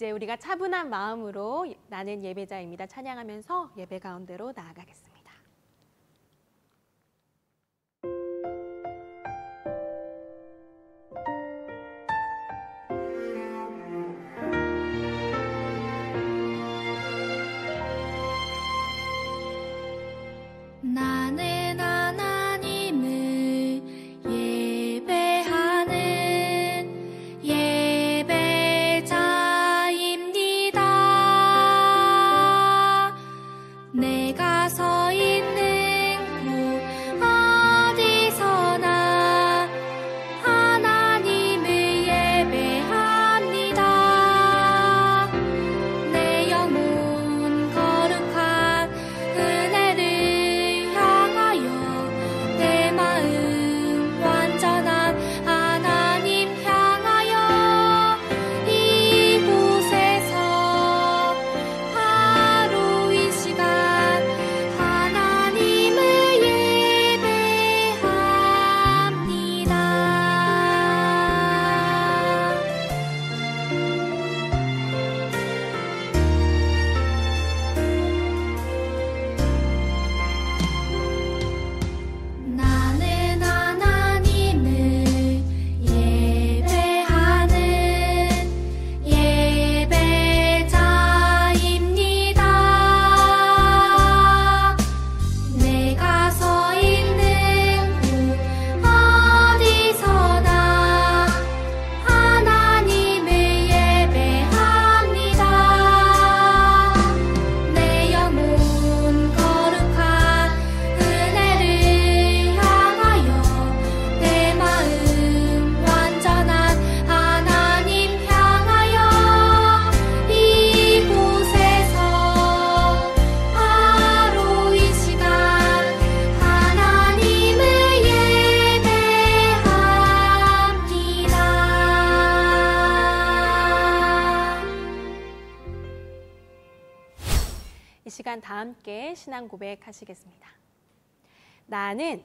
이제 우리가 차분한 마음으로 나는 예배자입니다 찬양하면서 예배 가운데로 나아가겠습니다. 나는 하나님을 예배하는 예배자입니다. 내가 서 있는 곳 어디서나 하나님을 예배합니다. 내 영혼 거룩한 은혜를 내 마음 완전한 하나님 향하여 이곳에서 바로 이 시간 하나님을 예배합니다. 나는 하나님을 예배하는 예배자입니다. 내가 서 있는 곳 어디서나 하나님을 예배합니다. 내 영혼 거룩한 은혜를 향하여 내 마음 완전한 하나님 향하여 이곳에서 바로 이 시간 하나님을 예배합니다. 이 시간 다 함께 신앙 고백하시겠습니다. 나는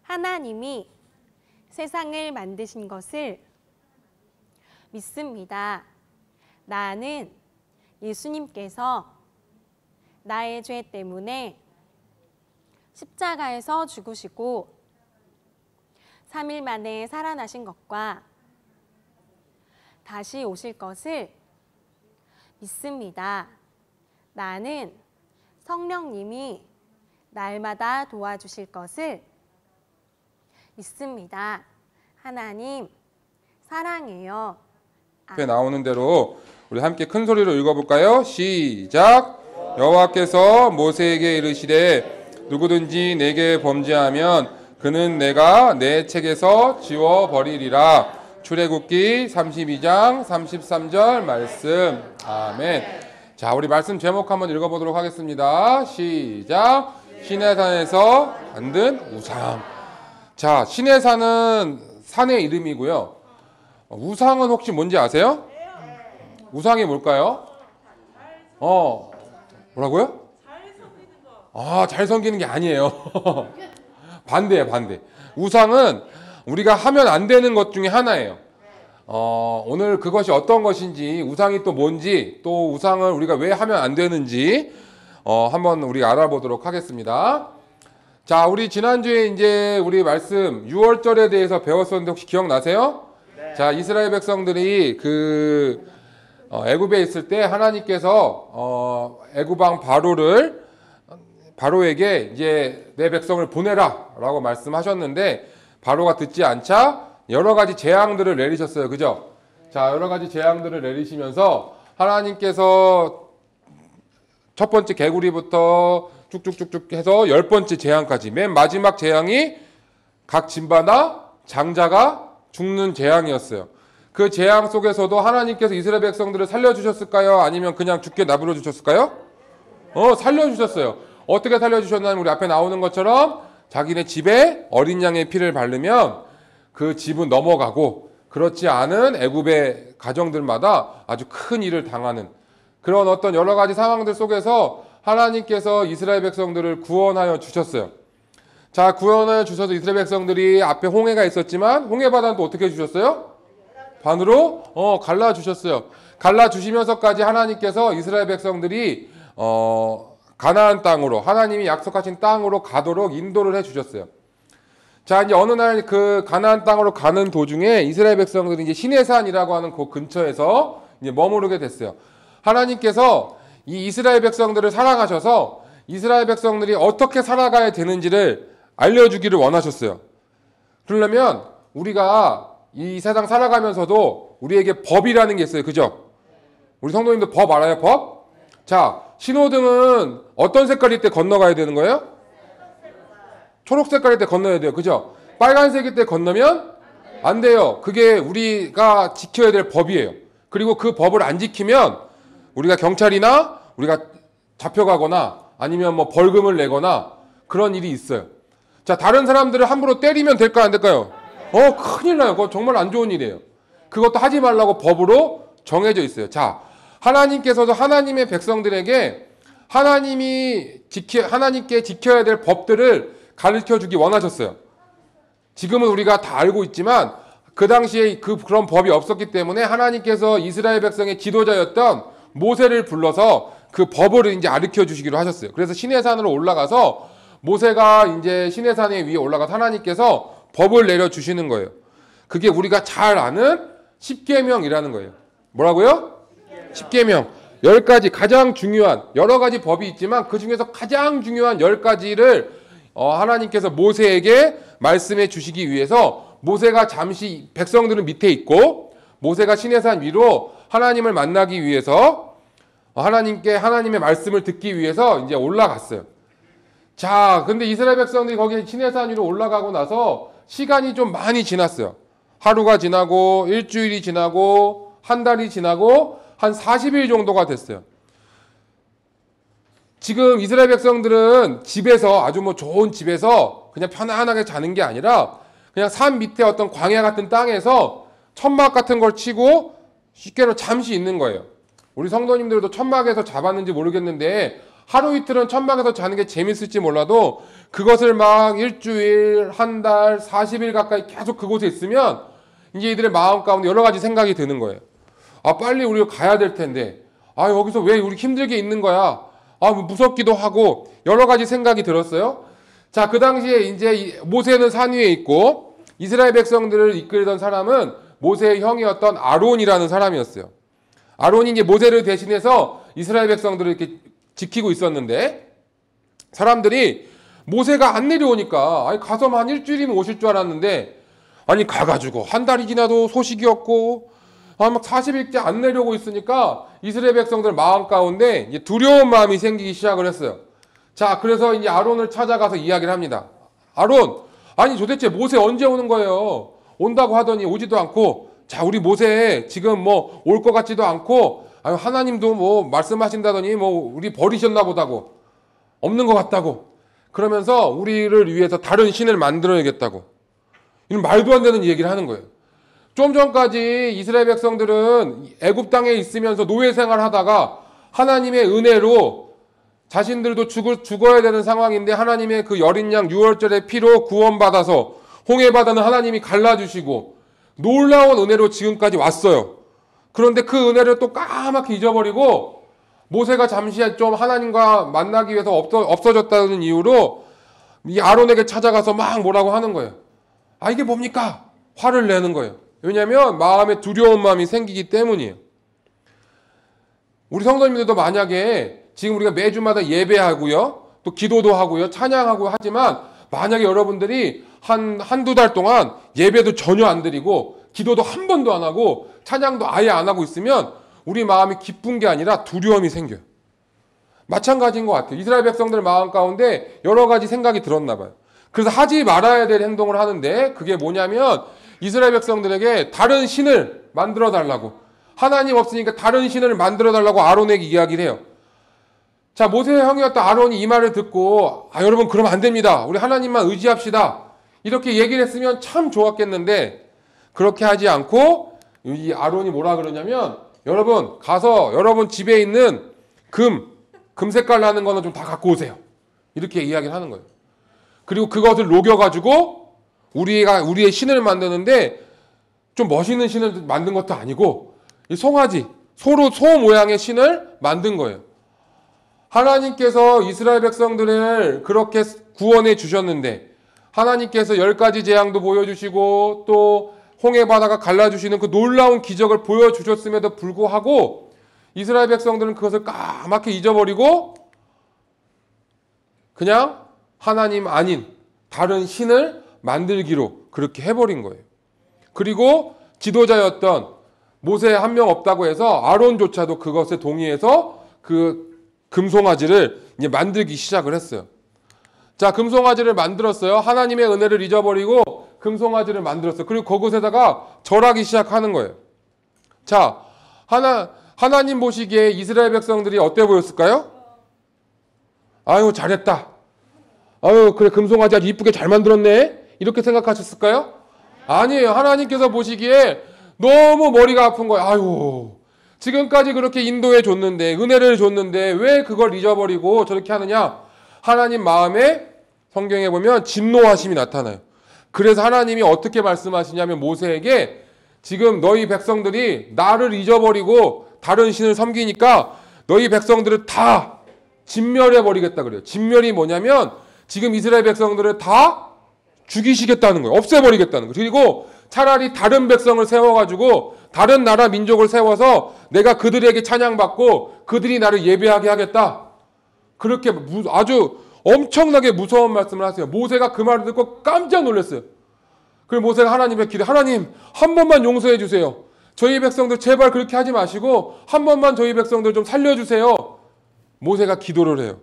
하나님이 세상을 만드신 것을 믿습니다. 나는 예수님께서 나의 죄 때문에 십자가에서 죽으시고 3일 만에 살아나신 것과 다시 오실 것을 믿습니다. 나는 성령님이 날마다 도와주실 것을 믿습니다. 하나님 사랑해요. 앞에 나오는 대로 우리 함께 큰 소리로 읽어볼까요? 시작! 여호와께서 모세에게 이르시되 누구든지 내게 범죄하면 그는 내가 내 책에서 지워버리리라. 출애굽기 32장 33절 말씀. 아멘. 자, 우리 말씀 제목 한번 읽어보도록 하겠습니다. 시작! 시내산에서 만든 우상. 자, 시내산은 산의 이름이고요. 우상은 혹시 뭔지 아세요? 우상이 뭘까요? 뭐라고요? 잘 섬기는 게 아니에요. 반대예요, 반대. 우상은 우리가 하면 안 되는 것 중에 하나예요. 오늘 그것이 어떤 것인지, 우상이 또 뭔지, 또 우상을 우리가 왜 하면 안 되는지 한번 우리가 알아보도록 하겠습니다. 자, 우리 지난주에 이제 우리 말씀 6월절에 대해서 배웠었는데 혹시 기억나세요? 네. 자, 이스라엘 백성들이 애굽에 있을 때 하나님께서 애굽왕 바로에게 이제 내 백성을 보내라라고 말씀하셨는데 바로가 듣지 않자 여러 가지 재앙들을 내리셨어요. 그죠? 자, 여러 가지 재앙들을 내리시면서 하나님께서 첫 번째 개구리부터 쭉쭉쭉쭉 해서 10번째 재앙까지, 맨 마지막 재앙이 각 짐바나 장자가 죽는 재앙이었어요. 그 재앙 속에서도 하나님께서 이스라엘 백성들을 살려주셨을까요? 아니면 그냥 죽게 놔두어 주셨을까요? 살려주셨어요. 어떻게 살려주셨냐면 우리 앞에 나오는 것처럼 자기네 집에 어린 양의 피를 바르면 그 집은 넘어가고, 그렇지 않은 애굽의 가정들마다 아주 큰 일을 당하는 그런 어떤 여러 가지 상황들 속에서 하나님께서 이스라엘 백성들을 구원하여 주셨어요. 자, 구원하여 주셔서 이스라엘 백성들이 앞에 홍해가 있었지만 홍해 바다는 또 어떻게 해주셨어요? 반으로 갈라주셨어요. 갈라주시면서까지 하나님께서 이스라엘 백성들이 가나안 땅으로, 하나님이 약속하신 땅으로 가도록 인도를 해주셨어요. 자, 이제 어느 날 그 가나안 땅으로 가는 도중에 이스라엘 백성들이 이제 시내산이라고 하는 그 근처에서 이제 머무르게 됐어요. 하나님께서 이 이스라엘 백성들을 사랑하셔서 이스라엘 백성들이 어떻게 살아가야 되는지를 알려주기를 원하셨어요. 그러려면 우리가 이 세상 살아가면서도 우리에게 법이라는 게 있어요. 그죠? 우리 성도님들 법 알아요? 법? 자, 신호등은 어떤 색깔일 때 건너가야 되는 거예요? 초록 색깔일 때 건너야 돼요. 그죠? 빨간색일 때 건너면 안 돼요. 그게 우리가 지켜야 될 법이에요. 그리고 그 법을 안 지키면 우리가 경찰이나 우리가 잡혀가거나 아니면 뭐 벌금을 내거나 그런 일이 있어요. 자, 다른 사람들을 함부로 때리면 될까요? 안 될까요? 큰일 나요. 그거 정말 안 좋은 일이에요. 그것도 하지 말라고 법으로 정해져 있어요. 자, 하나님께서도 하나님의 백성들에게 하나님께 지켜야 될 법들을 가르쳐 주기 원하셨어요. 지금은 우리가 다 알고 있지만 그 당시에 그런 법이 없었기 때문에 하나님께서 이스라엘 백성의 지도자였던 모세를 불러서 그 법을 이제 가르쳐 주시기로 하셨어요. 그래서 시내산으로 올라가서 모세가 이제 시내산 위에 올라가서 하나님께서 법을 내려 주시는 거예요. 그게 우리가 잘 아는 십계명이라는 거예요. 뭐라고요? 십계명. 10가지 가장 중요한 여러 가지 법이 있지만 그 중에서 가장 중요한 10가지를 하나님께서 모세에게 말씀해 주시기 위해서 모세가 잠시 백성들은 밑에 있고 모세가 시내산 위로 하나님을 만나기 위해서 하나님의 말씀을 듣기 위해서 이제 올라갔어요. 자, 근데 이스라엘 백성들이 거기 시내산 위로 올라가고 나서 시간이 좀 많이 지났어요. 하루가 지나고 일주일이 지나고 한 달이 지나고 한 40일 정도가 됐어요. 지금 이스라엘 백성들은 집에서 아주 뭐 좋은 집에서 그냥 편안하게 자는 게 아니라 그냥 산 밑에 어떤 광야 같은 땅에서 천막 같은 걸 치고 쉽게로 잠시 있는 거예요. 우리 성도님들도 천막에서 자봤는지 모르겠는데 하루 이틀은 천막에서 자는 게 재밌을지 몰라도 그것을 막 일주일, 한 달, 40일 가까이 계속 그곳에 있으면 이제 이들의 마음 가운데 여러 가지 생각이 드는 거예요. 빨리 우리가 가야 될 텐데 여기서 왜 우리 힘들게 있는 거야? 무섭기도 하고 여러 가지 생각이 들었어요. 자, 그 당시에 이제 모세는 산 위에 있고 이스라엘 백성들을 이끌던 사람은 모세의 형이었던 아론이라는 사람이었어요. 아론이 이제 모세를 대신해서 이스라엘 백성들을 이렇게 지키고 있었는데 사람들이 모세가 안 내려오니까 가서 한 일주일이면 오실 줄 알았는데 가가지고 한 달이 지나도 소식이 없고 막 40일째 안 내려오고 있으니까 이스라엘 백성들 마음 가운데 이제 두려운 마음이 생기기 시작을 했어요. 자, 그래서 이제 아론을 찾아가서 이야기를 합니다. 아론, 도대체 모세 언제 오는 거예요? 온다고 하더니 오지도 않고, 자, 우리 모세 지금 뭐 올 것 같지도 않고, 하나님도 뭐 말씀하신다더니 뭐 우리 버리셨나 보다고, 없는 것 같다고, 그러면서 우리를 위해서 다른 신을 만들어야겠다고, 이런 말도 안 되는 얘기를 하는 거예요. 좀 전까지 이스라엘 백성들은 애굽 땅에 있으면서 노예 생활하다가 하나님의 은혜로 자신들도 죽어야 되는 상황인데 하나님의 그 여린 양 유월절의 피로 구원받아서 홍해바다는 하나님이 갈라주시고 놀라운 은혜로 지금까지 왔어요. 그런데 그 은혜를 또 까맣게 잊어버리고 모세가 잠시 좀 하나님과 만나기 위해서 없어졌다는 이유로 이 아론에게 찾아가서 막 뭐라고 하는 거예요. 이게 뭡니까? 화를 내는 거예요. 왜냐하면 마음에 두려운 마음이 생기기 때문이에요. 우리 성도님들도 만약에 지금 우리가 매주마다 예배하고요, 또 기도도 하고요, 찬양하고 하지만 만약에 여러분들이 한두 달 동안 예배도 전혀 안 드리고 기도도 한 번도 안 하고 찬양도 아예 안 하고 있으면 우리 마음이 기쁜 게 아니라 두려움이 생겨요. 마찬가지인 것 같아요. 이스라엘 백성들 마음 가운데 여러 가지 생각이 들었나 봐요. 그래서 하지 말아야 될 행동을 하는데 그게 뭐냐면 이스라엘 백성들에게 다른 신을 만들어 달라고, 하나님 없으니까 다른 신을 만들어 달라고 아론에게 이야기를 해요. 자, 모세의 형이었던 아론이 이 말을 듣고 여러분 그러면 안 됩니다. 우리 하나님만 의지합시다. 이렇게 얘기를 했으면 참 좋았겠는데 그렇게 하지 않고 이 아론이 뭐라 그러냐면 여러분 가서 여러분 집에 있는 금 색깔 나는 거는 좀 다 갖고 오세요. 이렇게 이야기를 하는 거예요. 그리고 그것을 녹여가지고 우리의 신을 만드는데 좀 멋있는 신을 만든 것도 아니고 이 송아지, 소 모양의 신을 만든 거예요. 하나님께서 이스라엘 백성들을 그렇게 구원해 주셨는데 하나님께서 10가지 재앙도 보여주시고 또 홍해 바다가 갈라주시는 그 놀라운 기적을 보여주셨음에도 불구하고 이스라엘 백성들은 그것을 까맣게 잊어버리고 그냥 하나님 아닌 다른 신을 만들기로 그렇게 해버린 거예요. 그리고 지도자였던 모세 한 명 없다고 해서 아론조차도 그것에 동의해서 그 금송아지를 이제 만들기 시작을 했어요. 자, 금송아지를 만들었어요. 하나님의 은혜를 잊어버리고 금송아지를 만들었어요. 그리고 그곳에다가 절하기 시작하는 거예요. 자, 하나님 보시기에 이스라엘 백성들이 어때 보였을까요? 아유, 잘했다. 아유, 그래, 금송아지 아주 이쁘게 잘 만들었네. 이렇게 생각하셨을까요? 아니에요. 하나님께서 보시기에 너무 머리가 아픈 거예요. 아유, 지금까지 그렇게 인도해 줬는데, 은혜를 줬는데 왜 그걸 잊어버리고 저렇게 하느냐? 하나님 마음에 성경에 보면 진노하심이 나타나요. 그래서 하나님이 어떻게 말씀하시냐면 모세에게 지금 너희 백성들이 나를 잊어버리고 다른 신을 섬기니까 너희 백성들을 다 진멸해 버리겠다 그래요. 진멸이 뭐냐면 지금 이스라엘 백성들을 다 죽이시겠다는 거예요. 없애버리겠다는 거예요. 그리고 차라리 다른 백성을 세워가지고 다른 나라 민족을 세워서 내가 그들에게 찬양받고 그들이 나를 예배하게 하겠다. 그렇게 아주 엄청나게 무서운 말씀을 하세요. 모세가 그 말을 듣고 깜짝 놀랐어요. 그리고 모세가 하나님의 기도, 하나님 한 번만 용서해 주세요. 저희 백성들 제발 그렇게 하지 마시고 한 번만 저희 백성들 좀 살려주세요. 모세가 기도를 해요.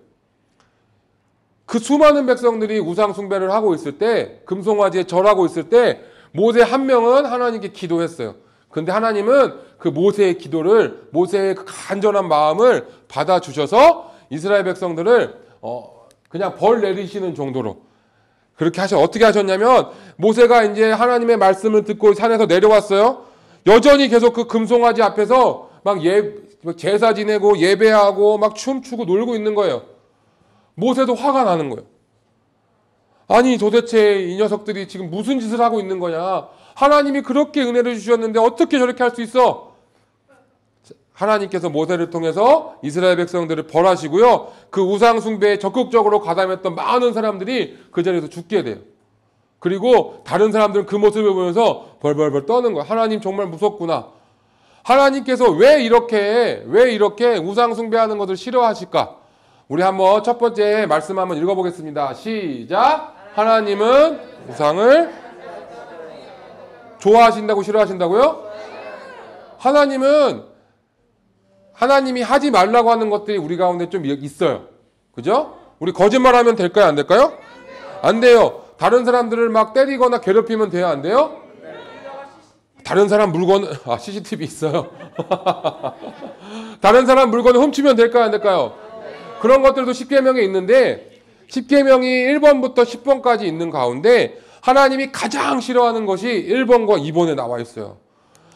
그 수많은 백성들이 우상 숭배를 하고 있을 때, 금송아지에 절하고 있을 때 모세 한 명은 하나님께 기도했어요. 근데 하나님은 그 모세의 기도를, 모세의 그 간절한 마음을 받아주셔서 이스라엘 백성들을 그냥 벌 내리시는 정도로 그렇게 어떻게 하셨냐면 모세가 이제 하나님의 말씀을 듣고 산에서 내려왔어요. 여전히 계속 그 금송아지 앞에서 막 제사 지내고 예배하고 막 춤추고 놀고 있는 거예요. 모세도 화가 나는 거예요. 아니 도대체 이 녀석들이 지금 무슨 짓을 하고 있는 거냐. 하나님이 그렇게 은혜를 주셨는데 어떻게 저렇게 할 수 있어? 하나님께서 모세를 통해서 이스라엘 백성들을 벌하시고요. 그 우상 숭배에 적극적으로 가담했던 많은 사람들이 그 자리에서 죽게 돼요. 그리고 다른 사람들은 그 모습을 보면서 벌벌벌 떠는 거예요. 하나님 정말 무섭구나. 하나님께서 왜 이렇게 우상 숭배하는 것을 싫어하실까? 우리 한번 첫 번째 말씀 한번 읽어보겠습니다. 시작. 하나님은 우상을 좋아하신다고 싫어하신다고요? 하나님이 하지 말라고 하는 것들이 우리 가운데 좀 있어요. 그죠? 우리 거짓말하면 될까요? 안 될까요? 안 돼요. 다른 사람들을 막 때리거나 괴롭히면 돼요? 안 돼요? 다른 사람 물건, CCTV 있어요. 다른 사람 물건을 훔치면 될까요? 안 될까요? 그런 것들도 10계명에 있는데 10계명이 1번부터 10번까지 있는 가운데 하나님이 가장 싫어하는 것이 1번과 2번에 나와 있어요.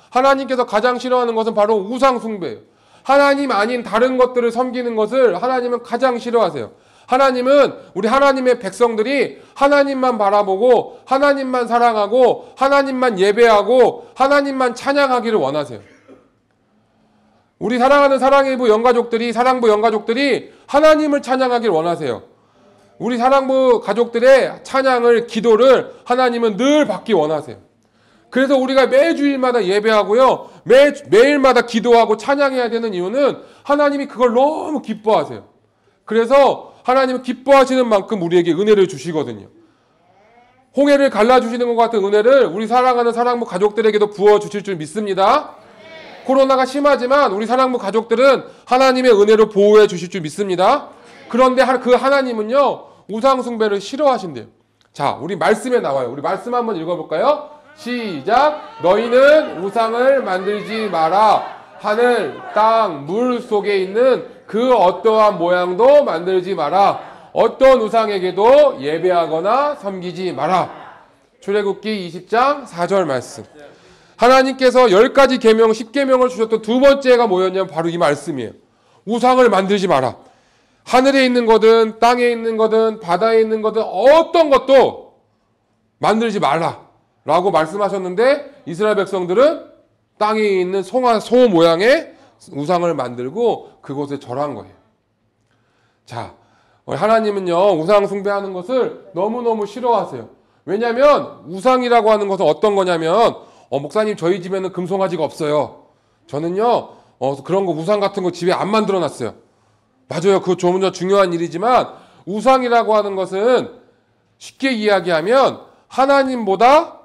하나님께서 가장 싫어하는 것은 바로 우상 숭배예요. 하나님 아닌 다른 것들을 섬기는 것을 하나님은 가장 싫어하세요. 하나님은 우리 하나님의 백성들이 하나님만 바라보고 하나님만 사랑하고 하나님만 예배하고 하나님만 찬양하기를 원하세요. 우리 사랑하는 사랑부 영가족들이 하나님을 찬양하기를 원하세요. 우리 사랑부 가족들의 찬양을, 기도를 하나님은 늘 받기 원하세요. 그래서 우리가 매주일마다 예배하고요. 매일마다 기도하고 찬양해야 되는 이유는 하나님이 그걸 너무 기뻐하세요. 그래서 하나님은 기뻐하시는 만큼 우리에게 은혜를 주시거든요. 홍해를 갈라주시는 것 같은 은혜를 우리 사랑하는 사랑부 가족들에게도 부어주실 줄 믿습니다. 코로나가 심하지만 우리 사랑부 가족들은 하나님의 은혜로 보호해 주실 줄 믿습니다. 그런데 그 하나님은요, 우상 숭배를 싫어하신대요. 자, 우리 말씀에 나와요. 우리 말씀 한번 읽어볼까요? 시작. 너희는 우상을 만들지 마라. 하늘, 땅, 물 속에 있는 그 어떠한 모양도 만들지 마라. 어떤 우상에게도 예배하거나 섬기지 마라. 출애굽기 20장 4절 말씀. 하나님께서 10가지 계명, 10계명을 주셨던 두 번째가 뭐였냐면 바로 이 말씀이에요. 우상을 만들지 마라. 하늘에 있는 거든 땅에 있는 거든 바다에 있는 거든 어떤 것도 만들지 말라. 라고 말씀하셨는데 이스라엘 백성들은 땅에 있는 소 모양의 우상을 만들고 그곳에 절한 거예요. 자, 하나님은요, 우상 숭배하는 것을 너무너무 싫어하세요. 왜냐하면 우상이라고 하는 것은 어떤 거냐면 목사님 저희 집에는 금송아지가 없어요. 저는요 그런 거 우상 같은 거 집에 안 만들어 놨어요. 맞아요. 그거 좀 중요한 일이지만 우상이라고 하는 것은 쉽게 이야기하면 하나님보다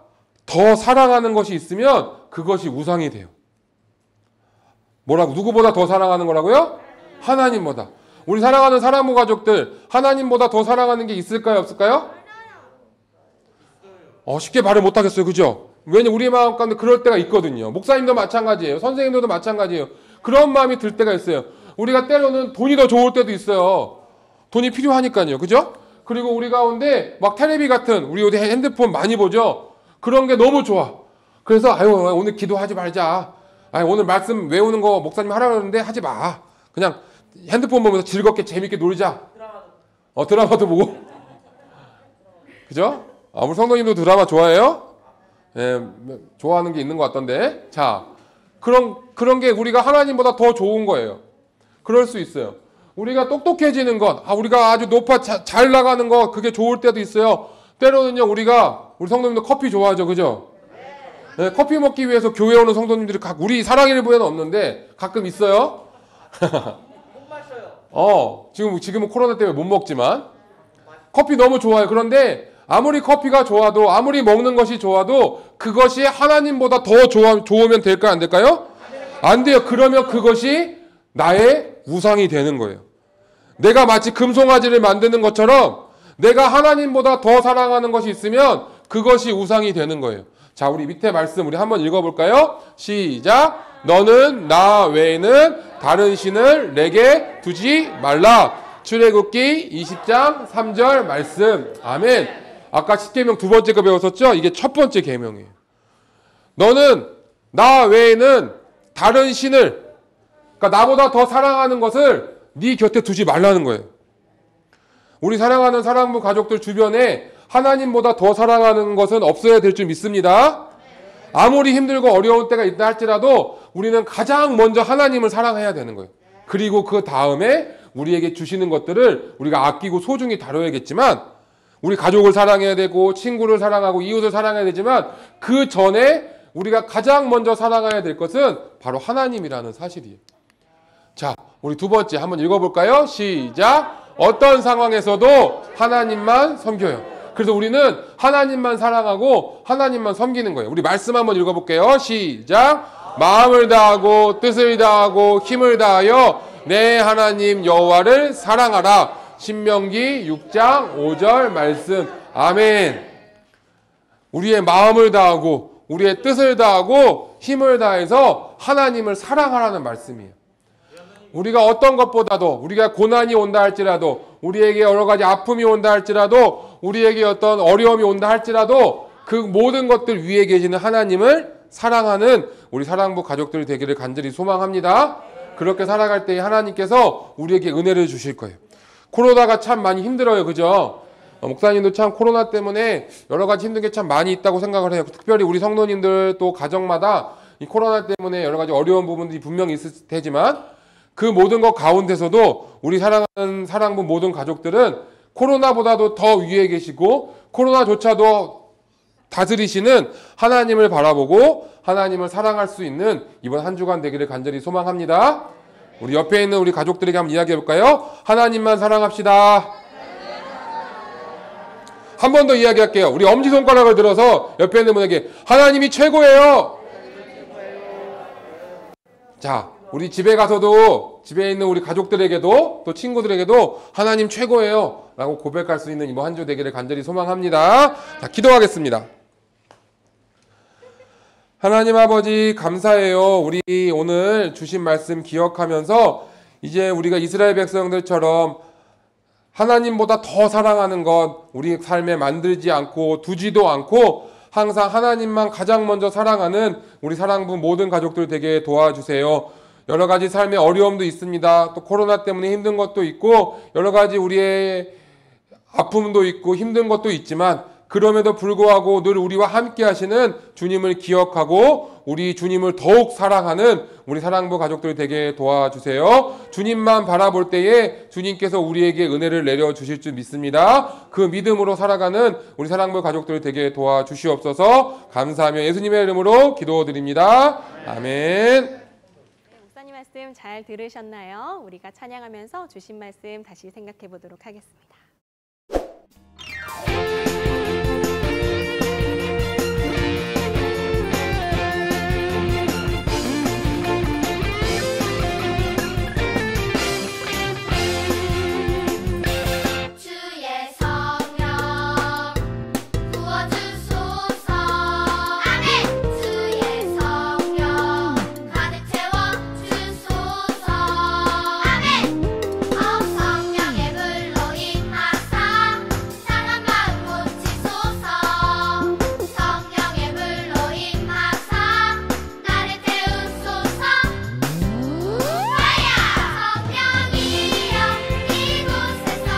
더 사랑하는 것이 있으면 그것이 우상이 돼요. 뭐라고? 누구보다 더 사랑하는 거라고요? 하나님보다. 우리 사랑하는 사랑부 가족들 하나님보다 더 사랑하는 게 있을까요? 없을까요? 쉽게 말을 못하겠어요. 그죠? 왜냐면 우리 마음 가운데 그럴 때가 있거든요. 목사님도 마찬가지예요. 선생님들도 마찬가지예요. 그런 마음이 들 때가 있어요. 우리가 때로는 돈이 더 좋을 때도 있어요. 돈이 필요하니까요. 그죠? 그리고 우리 가운데 막 텔레비 같은 우리 요새 핸드폰 많이 보죠? 그런 게 너무 좋아. 그래서 오늘 기도하지 말자. 오늘 말씀 외우는 거 목사님 하라고 하는데 하지 마. 그냥 핸드폰 보면서 즐겁게 재밌게 놀자. 드라마도 보고. 그죠? 우리 성도님도 드라마 좋아해요? 예, 좋아하는 게 있는 것 같던데. 자, 그런 게 우리가 하나님보다 더 좋은 거예요. 그럴 수 있어요. 우리가 똑똑해지는 것, 우리가 아주 잘 나가는 것, 그게 좋을 때도 있어요. 때로는요, 우리 성도님도 커피 좋아하죠. 그죠? 예, 커피 먹기 위해서 교회 오는 성도님들이 우리 사랑일부에는 없는데 가끔 있어요. 지금은 코로나 때문에 못 먹지만 커피 너무 좋아요. 그런데 아무리 커피가 좋아도 아무리 먹는 것이 좋아도 그것이 하나님보다 더 좋으면 될까요? 안 될까요? 안 돼요. 그러면 그것이 나의 우상이 되는 거예요. 내가 마치 금송아지를 만드는 것처럼 내가 하나님보다 더 사랑하는 것이 있으면 그것이 우상이 되는 거예요. 자, 우리 밑에 말씀 우리 한번 읽어볼까요? 시작. 너는 나 외에는 다른 신을 내게 두지 말라. 출애굽기 20장 3절 말씀. 아멘. 아까 10계명 두 번째 거 배웠었죠? 이게 첫 번째 계명이에요. 너는 나 외에는 다른 신을, 그러니까 나보다 더 사랑하는 것을 네 곁에 두지 말라는 거예요. 우리 사랑하는 사랑부 가족들 주변에 하나님보다 더 사랑하는 것은 없어야 될 줄 믿습니다. 아무리 힘들고 어려운 때가 있다 할지라도 우리는 가장 먼저 하나님을 사랑해야 되는 거예요. 그리고 그 다음에 우리에게 주시는 것들을 우리가 아끼고 소중히 다뤄야겠지만 우리 가족을 사랑해야 되고 친구를 사랑하고 이웃을 사랑해야 되지만 그 전에 우리가 가장 먼저 사랑해야 될 것은 바로 하나님이라는 사실이에요. 자, 우리 두 번째 한번 읽어볼까요? 시작. 어떤 상황에서도 하나님만 섬겨요. 그래서 우리는 하나님만 사랑하고 하나님만 섬기는 거예요. 우리 말씀 한번 읽어볼게요. 시작. 마음을 다하고 뜻을 다하고 힘을 다하여 내 하나님 여호와를 사랑하라. 신명기 6장 5절 말씀. 아멘. 우리의 마음을 다하고 우리의 뜻을 다하고 힘을 다해서 하나님을 사랑하라는 말씀이에요. 우리가 어떤 것보다도 우리가 고난이 온다 할지라도 우리에게 여러 가지 아픔이 온다 할지라도 우리에게 어떤 어려움이 온다 할지라도 그 모든 것들 위에 계시는 하나님을 사랑하는 우리 사랑부 가족들이 되기를 간절히 소망합니다. 그렇게 살아갈 때 하나님께서 우리에게 은혜를 주실 거예요. 코로나가 참 많이 힘들어요. 그죠? 목사님도 참 코로나 때문에 여러 가지 힘든 게 참 많이 있다고 생각을 해요. 특별히 우리 성도님들 또 가정마다 이 코로나 때문에 여러 가지 어려운 부분들이 분명히 있을 테지만 그 모든 것 가운데서도 우리 사랑하는 사랑부 모든 가족들은 코로나보다도 더 위에 계시고 코로나조차도 다스리시는 하나님을 바라보고 하나님을 사랑할 수 있는 이번 한 주간 되기를 간절히 소망합니다. 우리 옆에 있는 우리 가족들에게 한번 이야기해 볼까요? 하나님만 사랑합시다. 한 번 더 이야기할게요. 우리 엄지손가락을 들어서 옆에 있는 분에게 하나님이 최고예요. 자, 우리 집에 가서도 집에 있는 우리 가족들에게도 또 친구들에게도 하나님 최고예요 라고 고백할 수 있는 이번 한 주 되기를 간절히 소망합니다. 자, 기도하겠습니다. 하나님 아버지 감사해요. 우리 오늘 주신 말씀 기억하면서 이제 우리가 이스라엘 백성들처럼 하나님보다 더 사랑하는 것 우리 삶에 만들지 않고 두지도 않고 항상 하나님만 가장 먼저 사랑하는 우리 사랑부 모든 가족들 되게 도와주세요. 여러 가지 삶의 어려움도 있습니다. 또 코로나 때문에 힘든 것도 있고 여러 가지 우리의 아픔도 있고 힘든 것도 있지만 그럼에도 불구하고 늘 우리와 함께 하시는 주님을 기억하고 우리 주님을 더욱 사랑하는 우리 사랑부 가족들이 되게 도와주세요. 주님만 바라볼 때에 주님께서 우리에게 은혜를 내려주실 줄 믿습니다. 그 믿음으로 살아가는 우리 사랑부 가족들이 되게 도와주시옵소서. 감사하며 예수님의 이름으로 기도드립니다. 아멘. 목사님 말씀 잘 들으셨나요? 우리가 찬양하면서 주신 말씀 다시 생각해 보도록 하겠습니다. 주의 성령 부어주소서. 아멘. 주의 성령 가득 채워주소서. 아멘. 성령의 불로 임하사 상한 마음 고치소서. 성령의 불로 임하사 나를 태우소서. 성령이여 이곳에서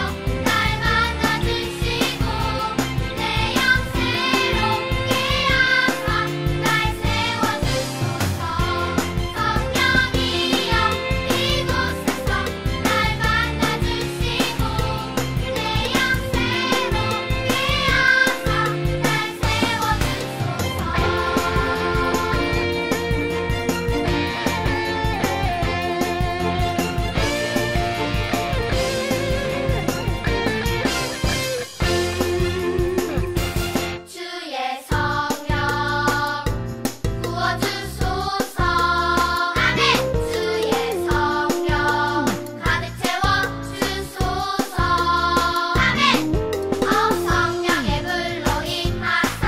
날 만나주시고 내 영 새롭게 하사 날 세워주소서. 성령이여 이곳에서 날 만나주시고 내 영 새롭게 하사 날 세워주소서. 주의 성령 부어주소서. 아멘. 주의 성령 가득 채워주소서. 아멘. 성령의 불로 임하사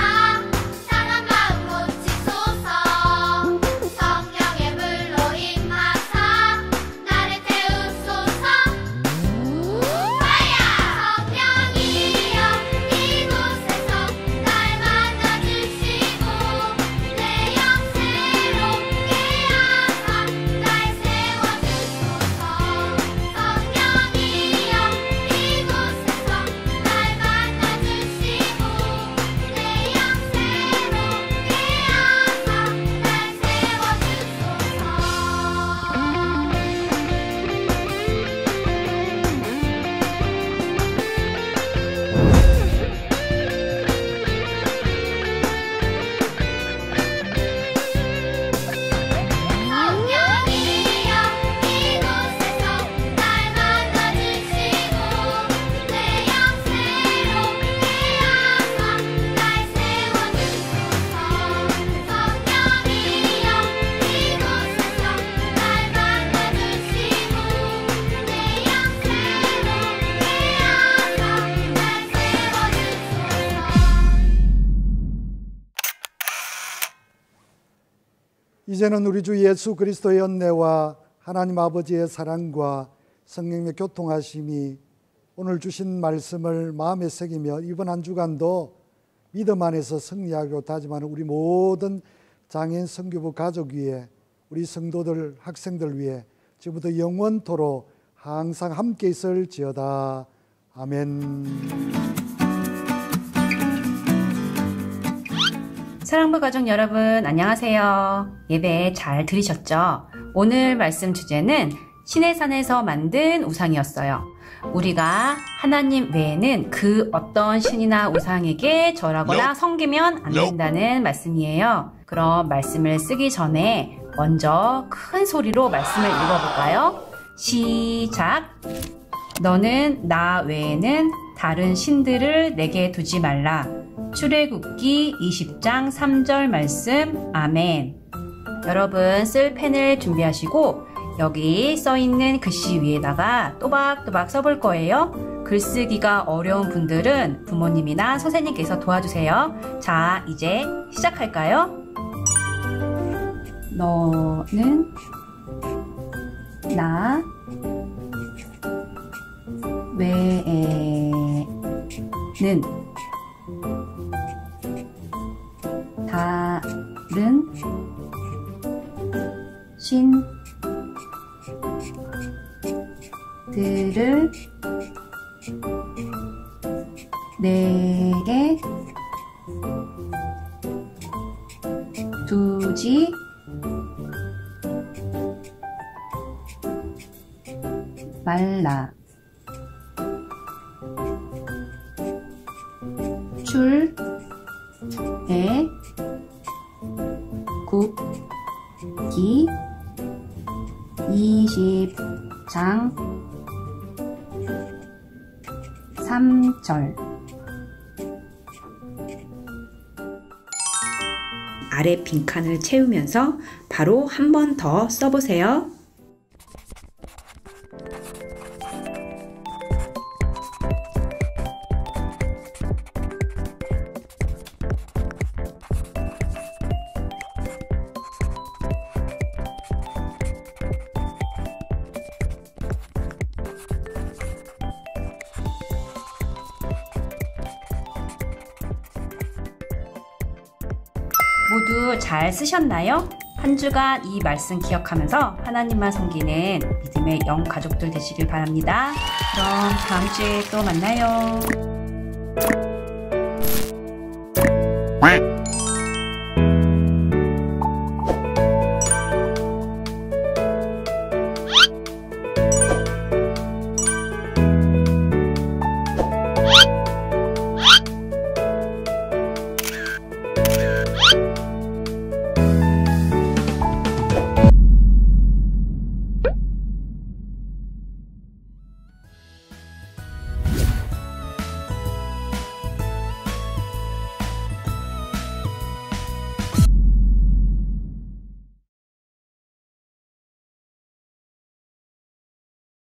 상한 마음 고치소서. 성령의 불로 임하사 나를 태우소서. 성령이여 이곳에서 날 만나주시고 내 영 새롭게 하사 날 세워주소서. 성령이여 이곳에서 날 만나주시고 내 영 새롭게 하사 이제는 우리 주 예수 그리스도의 은혜와 하나님 아버지의 사랑과 성령의 교통하심이 오늘 주신 말씀을 마음에 새기며 이번 한 주간도 믿음 안에서 승리하고 다짐하는 우리 모든 장애인 선교부 가족 위에 우리 성도들 학생들 위해 지금부터 영원토록 항상 함께 있을지어다. 아멘. 사랑부 가족 여러분, 안녕하세요. 예배 잘 들으셨죠? 오늘 말씀 주제는 신의 산에서 만든 우상이었어요. 우리가 하나님 외에는 그 어떤 신이나 우상에게 절하거나 섬기면 안 된다는 말씀이에요. 그럼 말씀을 쓰기 전에 먼저 큰 소리로 말씀을 읽어볼까요? 시작! 너는 나 외에는 다른 신들을 내게 두지 말라. 출애굽기 20장 3절 말씀. 아멘. 여러분 쓸 펜을 준비하시고 여기 써있는 글씨 위에다가 또박또박 써볼 거예요. 글쓰기가 어려운 분들은 부모님이나 선생님께서 도와주세요. 자, 이제 시작할까요? 너는 나 외에는 다른 신들을 내게 토지, 말라, 출, 배, 국, 기, 20장, 3절. 아래 빈칸을 채우면서 바로 한 번 더 써보세요. 모두 잘 쓰셨나요? 한 주간 이 말씀 기억하면서 하나님만 섬기는 믿음의 영 가족들 되시길 바랍니다. 그럼 다음 주에 또 만나요.